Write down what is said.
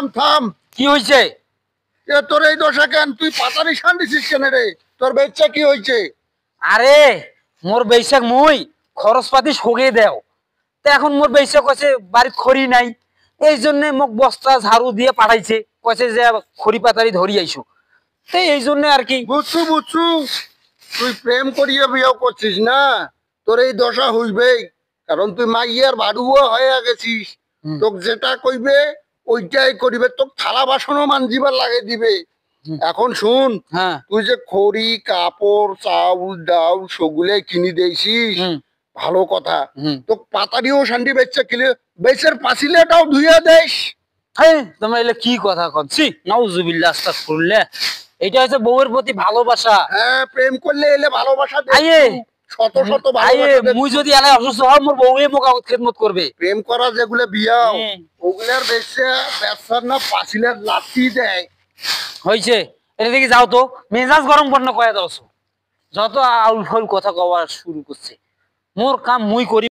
থাম থাম। কি হয়েছে? তোর এই দশা কেন? তুই পাতারি সান্দিছিস কেন রে? তোর বেচ্চা কি হয়েছে? আরে মোর বৈশাখ মুই খরচপাতি সগে দেও, তো এখন মোর বৈশাখ কইছে বাড়িত খড়ি নাই, এই জন্য মোক বস্তা ঝাড়ু দিয়ে পাঠাইছে, কইছে যে খড়ি পাতারি ধরি আইসো, তো এই জন্য আর কি। বুঝছু বুঝছু, তুই প্রেম করিয়া বিয়ে করছিস না, তোর এই দশা হইবেই। কারণ তুই মাইয়ার বাড়ুয়া হয়ে গেছিস। তোকে যেটা কইবে ওইটাই করিবে, তোকে থালা বাসনও মানজিবার লাগে দিবে। এখন শুন, হ্যাঁ তুই যে খড়ি কাপড় চাউল ডাউল সগুলে কিনি দিয়েছিস, ভালো কথা। তো পাতারিও শান্তি বেচছে কিলে বেচের পাছিলেটাও ধুইয়া দেশ। হ্যাঁ তোমরা এলে কি কথা কচ্ছি, নাউজুবিল্লাহ আস্তাগফিরুল্লাহ। এটা হচ্ছে বউয়ের প্রতি ভালোবাসা। হ্যাঁ, প্রেম করলে এলে ভালোবাসা আইয়ে দেয়, শত শত আইয়ে ভালোবাসা। মুই যদি এলে অসুস্থ হয় মোর বউয়ে মোক খেদমত করবে। প্রেম করা যেগুলো বিয়াও ওগুলার বেচে ব্যবসার না পাছিলের লাঠি দেয়। হয়েছে, এটা দেখি যাও তো, মেজাজ গরম কর না কয়ে দাও, যত আউল ফাউল কথা কওয়া শুরু করছে। মোর কাম মুই করি।